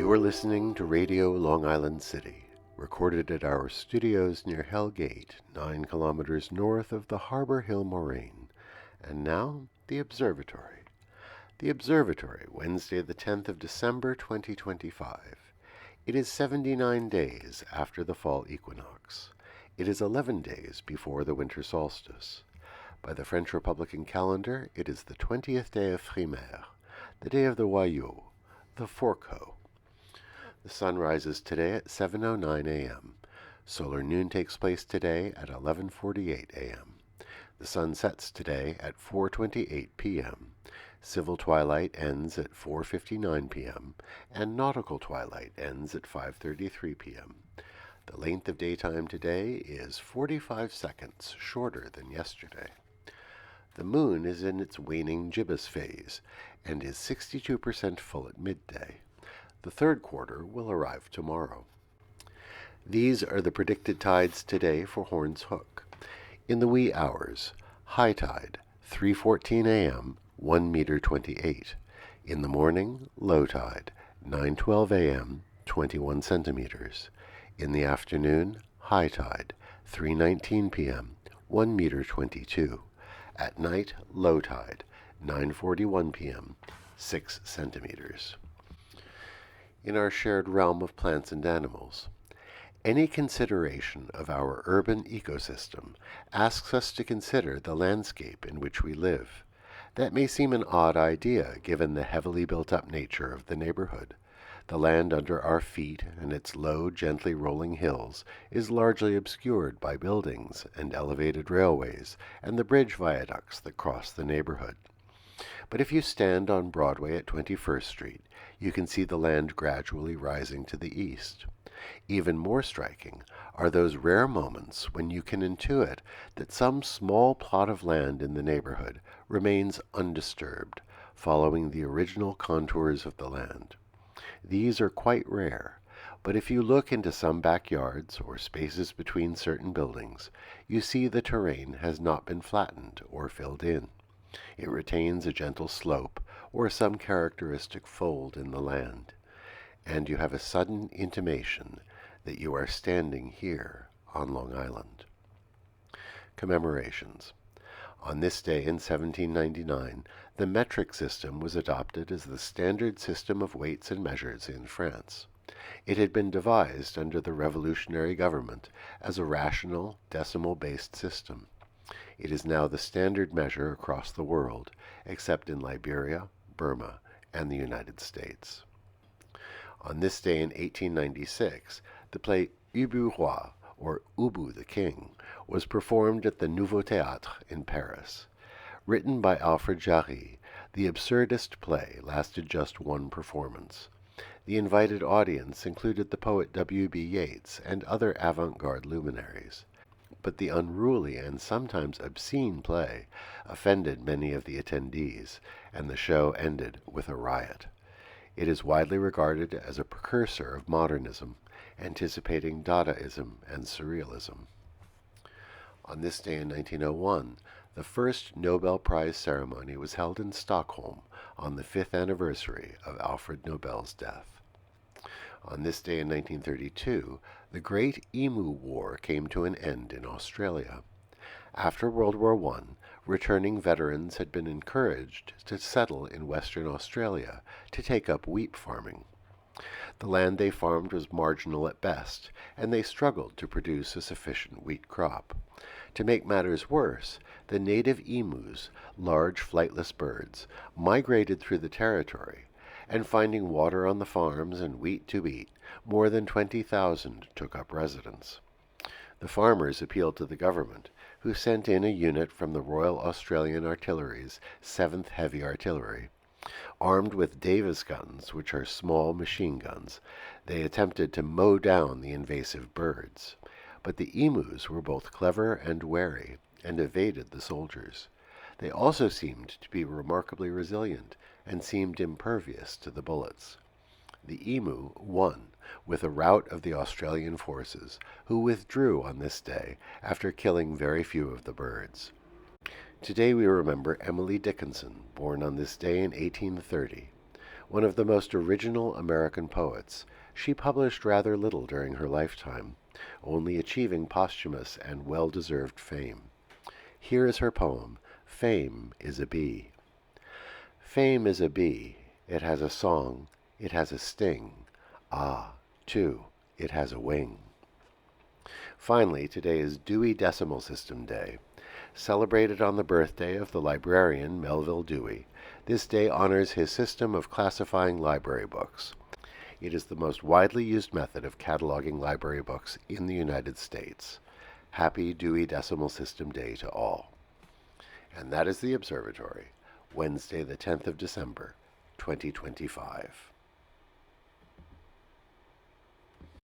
You're listening to Radio Long Island City, recorded at our studios near Hell Gate, 9 kilometers north of the Harbor Hill Moraine. And now, the Observatory. The Observatory, Wednesday the 10th of December, 2025. It is 79 days after the fall equinox. It is 11 days before the winter solstice. By the French Republican calendar, it is the 20th day of Frimaire, the day of the Wayou, the Fork-Hoe. The sun rises today at 7:09 a.m. Solar noon takes place today at 11:48 a.m. The sun sets today at 4:28 p.m. Civil twilight ends at 4:59 p.m. and nautical twilight ends at 5:33 p.m. The length of daytime today is 45 seconds shorter than yesterday. The moon is in its waning gibbous phase and is 62% full at midday. The third quarter will arrive tomorrow. These are the predicted tides today for Horns Hook. In the wee hours, high tide, 3:14 a.m., 1 meter 28. In the morning, low tide, 9:12 a.m., 21 centimeters. In the afternoon, high tide, 3:19 p.m., 1 meter 22. At night, low tide, 9:41 p.m., 6 centimeters. In our shared realm of plants and animals, any consideration of our urban ecosystem asks us to consider the landscape in which we live. That may seem an odd idea given the heavily built-up nature of the neighborhood. The land under our feet and its low, gently rolling hills is largely obscured by buildings and elevated railways and the bridge viaducts that cross the neighborhood. But if you stand on Broadway at 21st Street, you can see the land gradually rising to the east. Even more striking are those rare moments when you can intuit that some small plot of land in the neighborhood remains undisturbed, following the original contours of the land. These are quite rare, but if you look into some backyards or spaces between certain buildings, you see the terrain has not been flattened or filled in. It retains a gentle slope or some characteristic fold in the land, and you have a sudden intimation that you are standing here on Long Island. Commemorations. On this day in 1799, the metric system was adopted as the standard system of weights and measures in France. It had been devised under the revolutionary government as a rational, decimal-based system. It is now the standard measure across the world, except in Liberia, Burma, and the United States. On this day in 1896, the play Ubu Roi, or Ubu the King, was performed at the Nouveau Théâtre in Paris. Written by Alfred Jarry, the absurdist play lasted just one performance. The invited audience included the poet W.B. Yeats and other avant-garde luminaries. But the unruly and sometimes obscene play offended many of the attendees, and the show ended with a riot. It is widely regarded as a precursor of modernism, anticipating Dadaism and Surrealism. On this day in 1901, the first Nobel Prize ceremony was held in Stockholm on the 5th anniversary of Alfred Nobel's death. On this day in 1932, the Great Emu War came to an end in Australia. After World War I, returning veterans had been encouraged to settle in Western Australia to take up wheat farming. The land they farmed was marginal at best, and they struggled to produce a sufficient wheat crop. To make matters worse, the native emus, large flightless birds, migrated through the territory, and finding water on the farms and wheat to eat, more than 20,000 took up residence. The farmers appealed to the government, who sent in a unit from the Royal Australian Artillery's 7th Heavy Artillery. Armed with Davis guns, which are small machine guns, they attempted to mow down the invasive birds. But the emus were both clever and wary, and evaded the soldiers. They also seemed to be remarkably resilient, and seemed impervious to the bullets. The emu won, with a rout of the Australian forces, who withdrew on this day after killing very few of the birds. Today we remember Emily Dickinson, born on this day in 1830. One of the most original American poets, she published rather little during her lifetime, only achieving posthumous and well-deserved fame. Here is her poem, Fame is a Bee. Fame is a bee. It has a song. It has a sting. Ah, too, it has a wing. Finally, today is Dewey Decimal System Day. Celebrated on the birthday of the librarian Melville Dewey, this day honors his system of classifying library books. It is the most widely used method of cataloging library books in the United States. Happy Dewey Decimal System Day to all. And that is the Observatory, Wednesday the 10th of December, 2025.